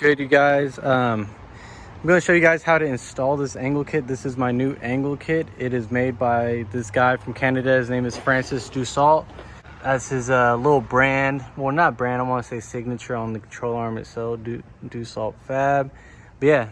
Good, you guys. I'm going to show you guys how to install this angle kit. This is my new angle kit. It is made by this guy from Canada. His name is Francis Dussault. That's his little brand. Well, not brand, I want to say signature on the control arm itself, Dussault Fab. But yeah,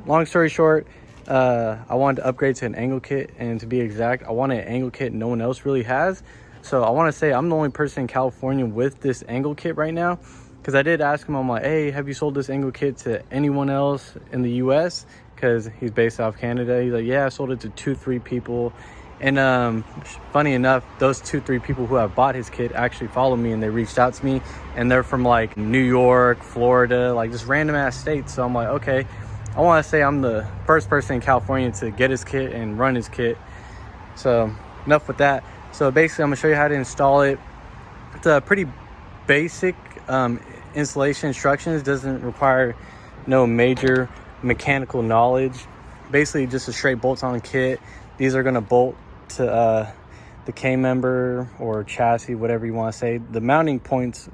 long story short, I wanted to upgrade to an angle kit, and to be exact, I wanted an angle kit no one else really has. So I want to say I'm the only person in California with this angle kit right now, because I did ask him, I'm like, hey, have you sold this angle kit to anyone else in the US? Because he's based out of Canada. He's like, yeah, I sold it to 2-3 people. And funny enough, those 2-3 people who have bought his kit actually follow me, and they reached out to me, and they're from like New York, Florida, like just random ass states. So I'm like, okay, I want to say I'm the first person in California to get his kit and run his kit. So enough with that. So basically, I'm gonna show you how to install it. It's a pretty basic installation instructions. Doesn't require no major mechanical knowledge. Basically, just a straight bolt-on kit. These are gonna bolt to the K-member or chassis, whatever you want to say. The mounting points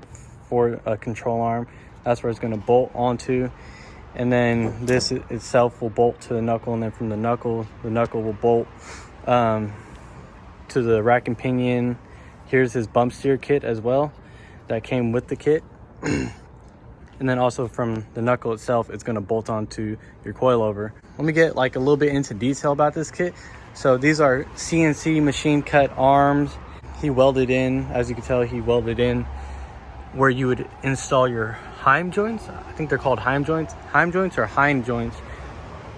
for a control arm, that's where it's gonna bolt onto. And then this itself will bolt to the knuckle, and then from the knuckle will bolt to the rack and pinion. Here's his bump steer kit as well that came with the kit. And then also from the knuckle itself, it's going to bolt onto your coilover. Let me get like a little bit into detail about this kit. So these are CNC machine cut arms. He welded in, as you can tell, he welded in where you would install your heim joints. I think they're called heim joints or hind joints,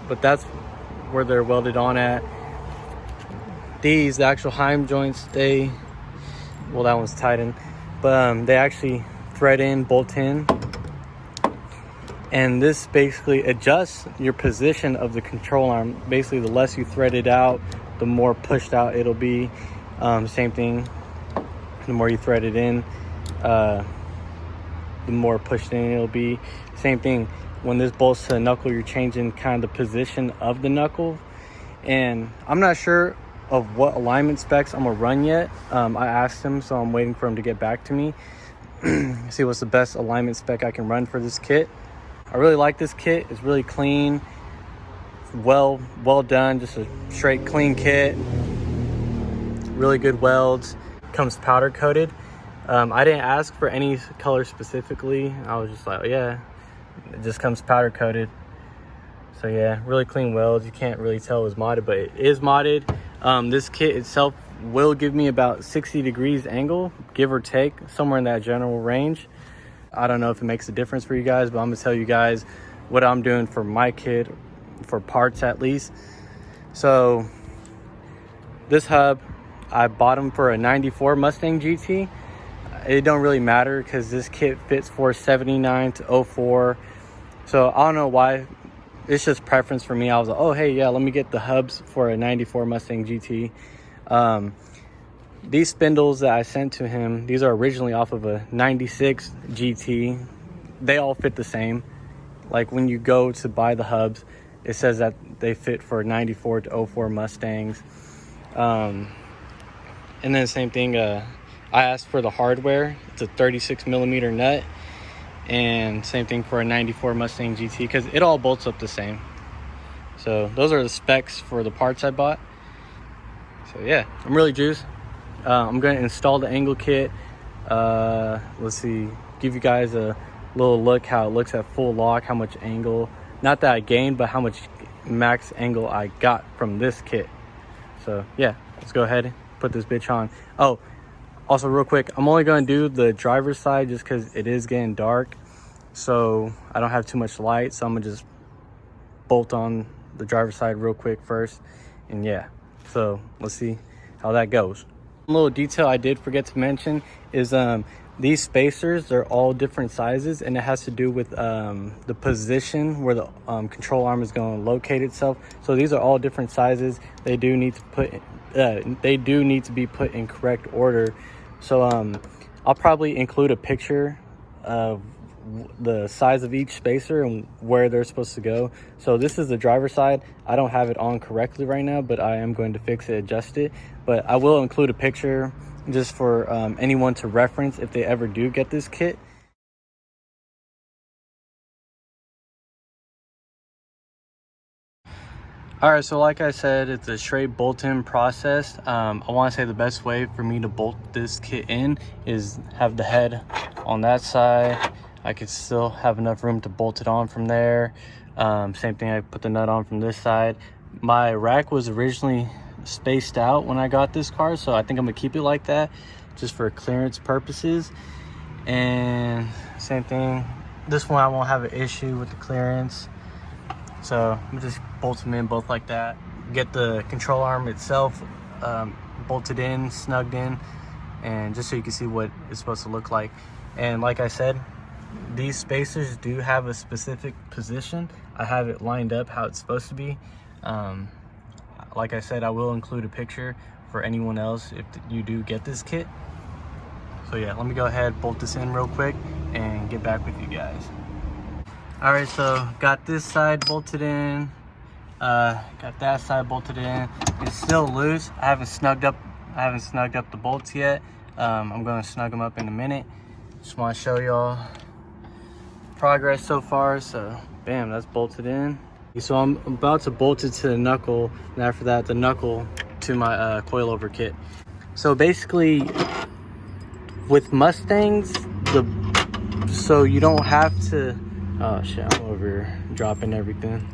but that's where they're welded on at. These, the actual heim joints, well, that one's tightened, but they actually thread in, bolt in, and this basically adjusts your position of the control arm. Basically, the less you thread it out, the more pushed out it'll be. Same thing, the more you thread it in, the more pushed in it'll be. Same thing, when this bolts to the knuckle, you're changing kind of the position of the knuckle. And I'm not sure of what alignment specs I'm gonna run yet. I asked him, so I'm waiting for him to get back to me. See what's the best alignment spec I can run for this kit. I really like this kit. It's really clean, well done, just a straight clean kit. Really good welds. Comes powder coated. I didn't ask for any color specifically. I was just like, oh, yeah, it just comes powder coated. So yeah, really clean welds. You can't really tell it was modded, but it is modded. This kit itself will give me about 60 degrees angle, give or take, somewhere in that general range. I don't know if it makes a difference for you guys, but I'm gonna tell you guys what I'm doing for my kit, for parts at least. So this hub, I bought them for a 94 Mustang GT. It don't really matter because this kit fits for 79 to 04. So I don't know why. It's just preference for me. I was like, oh, hey, yeah, let me get the hubs for a 94 Mustang GT. These spindles that I sent to him, these are originally off of a 96 GT. They all fit the same. Like when you go to buy the hubs, it says that they fit for 94 to 04 Mustangs. And then the same thing, I asked for the hardware. It's a 36 millimeter nut. And same thing for a 94 Mustang GT, because it all bolts up the same. So those are the specs for the parts I bought. So yeah, I'm really juiced. I'm going to install the angle kit. Let's see, give you guys a little look how it looks at full lock, how much angle, not that I gained, but how much max angle I got from this kit. So yeah, let's go ahead and put this bitch on. Oh, also real quick, I'm only going to do the driver's side just because it is getting dark, so I don't have too much light. So I'm going to just bolt on the driver's side real quick first, and yeah, so let's see how that goes. One little detail I did forget to mention is these spacers, they're all different sizes, and it has to do with the position where the control arm is going to locate itself. So these are all different sizes. They do need to be put in correct order. So I'll probably include a picture of the size of each spacer and where they're supposed to go. So this is the driver's side. I don't have it on correctly right now, but I am going to fix it, adjust it. But I will include a picture just for anyone to reference if they ever do get this kit. All right, so like I said, it's a straight bolt-in process. I want to say the best way for me to bolt this kit in is have the head on that side. I could still have enough room to bolt it on from there. Same thing, I put the nut on from this side. My rack was originally spaced out when I got this car, so I think I'm gonna keep it like that just for clearance purposes. And same thing, this one I won't have an issue with the clearance. So I'm just bolt them in both like that. Get the control arm itself bolted in, snugged in, and just so you can see what it's supposed to look like. And like I said, these spacers do have a specific position. I have it lined up how it's supposed to be. Like I said, I will include a picture for anyone else if you do get this kit. So yeah, let me go ahead, bolt this in real quick and get back with you guys. All right, so got this side bolted in, got that side bolted in. It's still loose. I haven't snugged up the bolts yet. I'm gonna snug them up in a minute. Just want to show y'all progress so far. So bam, that's bolted in. So I'm about to bolt it to the knuckle, and after that the knuckle to my coilover kit. So basically with Mustangs, so you don't have to, oh shit, I'm over dropping everything.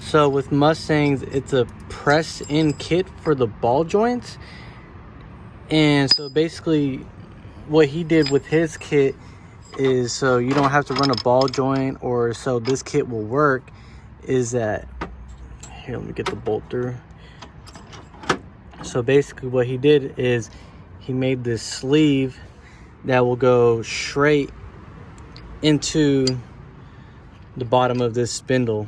So with Mustangs, it's a press-in kit for the ball joints. And so basically what he did with his kit is, so you don't have to run a ball joint, or so this kit will work, is that, here, let me get the bolt through. So basically what he did is he made this sleeve that will go straight into the bottom of this spindle,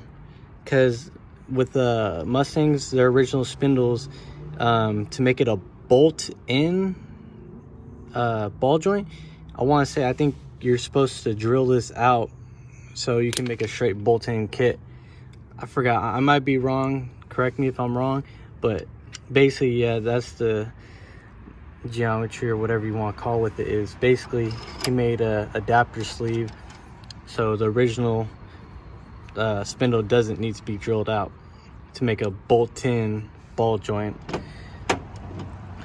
because with the Mustangs, their original spindles, to make it a bolt-in ball joint, I want to say, I think you're supposed to drill this out so you can make a straight bolt-in kit. I forgot, I might be wrong, correct me if I'm wrong, but basically, yeah, that's the geometry or whatever you want to call with it. Is basically he made a adapter sleeve so the original spindle doesn't need to be drilled out to make a bolt-in ball joint.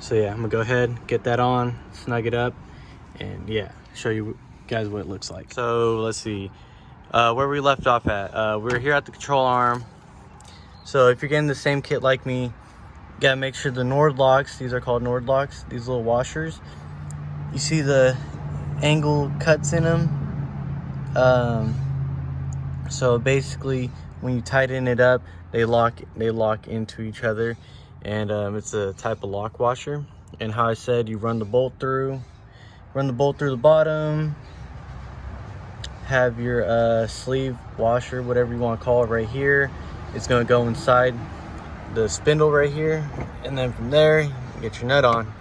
So yeah, I'm gonna go ahead, get that on, snug it up, and yeah, show you guys what it looks like. So let's see where we left off at. We're here at the control arm. So if you're getting the same kit like me, you gotta make sure the Nord locks, these are called Nord locks, these little washers, you see the angle cuts in them. So basically when you tighten it up, they lock into each other, and it's a type of lock washer. And how I said, you run the bolt through the bottom, have your sleeve washer, whatever you want to call it, right here. It's going to go inside the spindle right here, and then from there you get your nut on.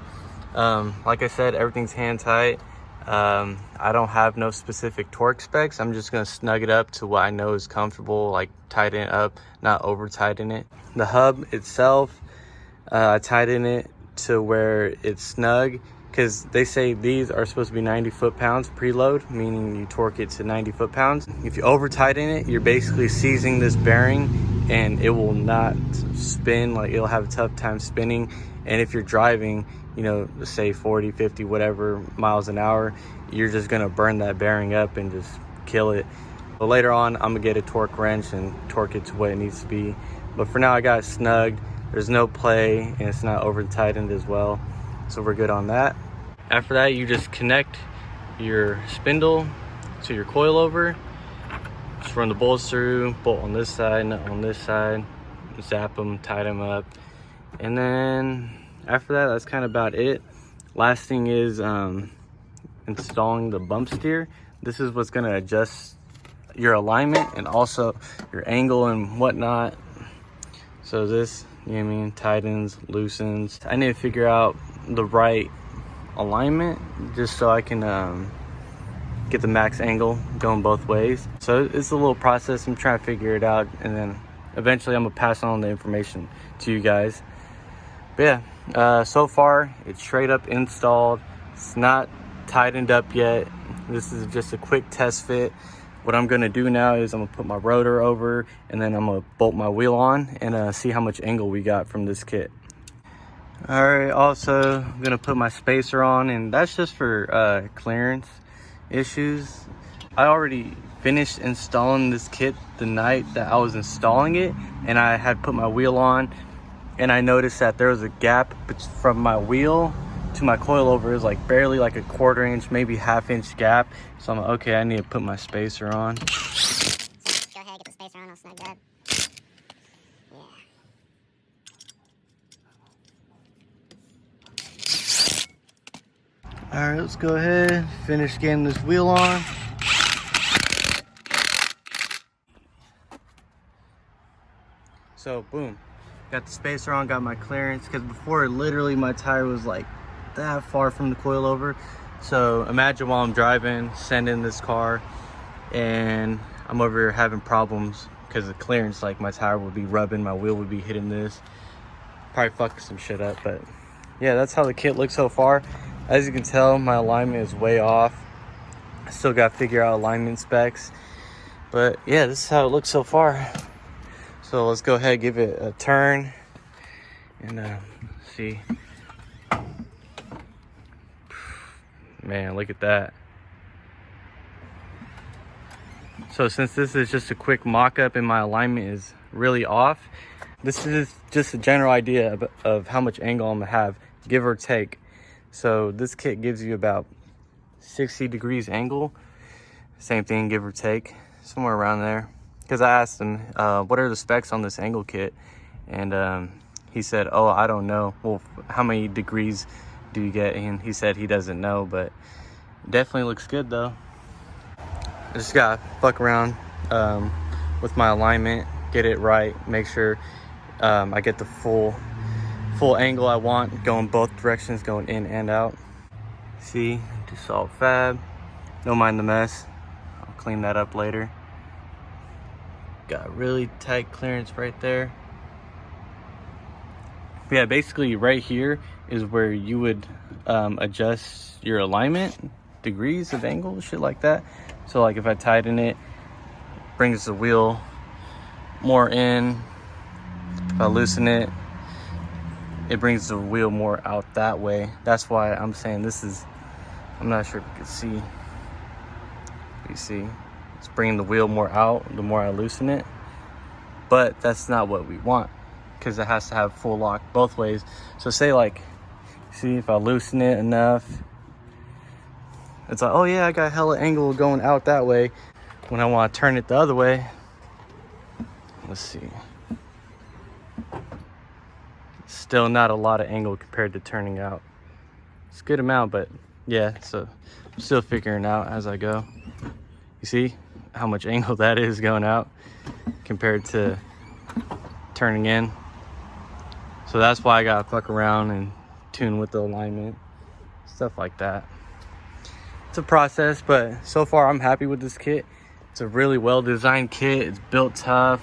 Like I said, everything's hand tight. I don't have no specific torque specs. I'm just going to snug it up to what I know is comfortable, like tighten it up, not over tighten it. The hub itself, I tighten it to where it's snug, because they say these are supposed to be 90 foot-pounds preload, meaning you torque it to 90 foot-pounds. If you over tighten it, you're basically seizing this bearing and it will not spin, like it'll have a tough time spinning. And if you're driving, you know, say 40, 50, whatever miles an hour, you're just gonna burn that bearing up and just kill it. But later on, I'm gonna get a torque wrench and torque it to what it needs to be. But for now, I got it snugged. There's no play and it's not over tightened as well. So we're good on that. After that, you just connect your spindle to your coilover. Just run the bolts through, bolt on this side, nut on this side, zap them, tie them up. And then after that, that's kind of about it. Last thing is installing the bump steer. This is what's gonna adjust your alignment and also your angle and whatnot. So this, you know what I mean, tightens, loosens. I need to figure out the right alignment just so I can get the max angle going both ways. So it's a little process. I'm trying to figure it out, and then eventually I'm gonna pass on the information to you guys. But yeah, so far it's straight up installed. It's not tightened up yet. This is just a quick test fit. what I'm gonna do now is I'm gonna put my rotor over, and then I'm gonna bolt my wheel on and see how much angle we got from this kit. All right, also I'm gonna put my spacer on, and that's just for clearance issues. I already finished installing this kit the night that I was installing it, and I had put my wheel on, and I noticed that there was a gap from my wheel to my coilover. Is like barely like a 1/4 inch, maybe 1/2 inch gap. So I'm like, okay, I need to put my spacer on. Go ahead, get the spacer on, I'll snug that. Yeah. All right, let's go ahead, finish getting this wheel on. So boom, got the spacer on, got my clearance, because before literally my tire was like that far from the coilover. So imagine while I'm driving, sending this car, and I'm over here having problems because the clearance, like my tire would be rubbing, my wheel would be hitting this, probably fucking some shit up. But yeah, that's how the kit looks so far. As you can tell, my alignment is way off. I still got to figure out alignment specs, but yeah, this is how it looks so far. So let's go ahead, give it a turn, and see. Man, look at that. So since this is just a quick mock-up and my alignment is really off, this is just a general idea of how much angle I'm gonna have, give or take. So this kit gives you about 60 degrees angle. Same thing, give or take, somewhere around there. Because I asked him, what are the specs on this angle kit? And he said, oh, I don't know. Well, how many degrees do you get? And he said he doesn't know, but definitely looks good though. I just gotta fuck around with my alignment, get it right, make sure I get the full angle I want, going both directions, going in and out. See, just all fab. Don't mind the mess. I'll clean that up later. Got really tight clearance right there. Yeah, basically right here is where you would adjust your alignment, degrees of angle, shit like that. So like if I tighten it, brings the wheel more in. If I loosen it, it brings the wheel more out that way. That's why I'm saying this is, I'm not sure if you can see. You see, it's bringing the wheel more out the more I loosen it. But that's not what we want, because it has to have full lock both ways. So say like, see, if I loosen it enough, it's like, oh yeah, I got hella angle going out that way. When I want to turn it the other way, let's see. Still not a lot of angle compared to turning out. It's a good amount, but yeah, so I'm still figuring out as I go. You see how much angle that is going out compared to turning in. So that's why I gotta fuck around and tune with the alignment, stuff like that. It's a process, but so far I'm happy with this kit. It's a really well designed kit. It's built tough,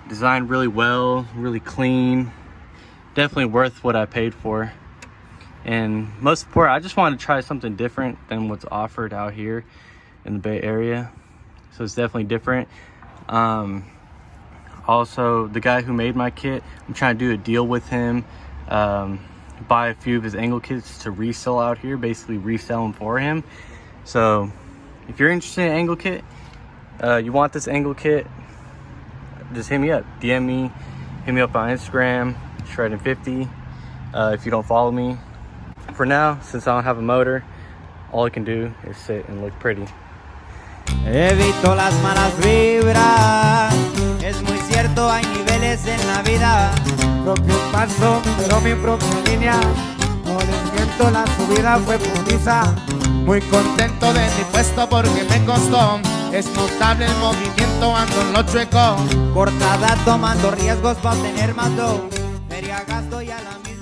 designed really well, really clean. Definitely worth what I paid for. And most important, I just wanted to try something different than what's offered out here in the Bay Area. So it's definitely different. Also, the guy who made my kit, I'm trying to do a deal with him, buy a few of his angle kits to resell out here, basically resell them for him. So if you're interested in angle kit, you want this angle kit, just hit me up, DM me, hit me up on Instagram, Shredding50, if you don't follow me. For now, since I don't have a motor, all I can do is sit and look pretty. Evito las malas vibras, es muy cierto, hay niveles en la vida. Propio paso, pero mi propia línea. No les miento, la subida fue putiza. Muy contento de mi puesto porque me costó. Es notable el movimiento, ando en lo chueco. Cortada tomando riesgos para obtener más dough. Feria gasto y a la misma.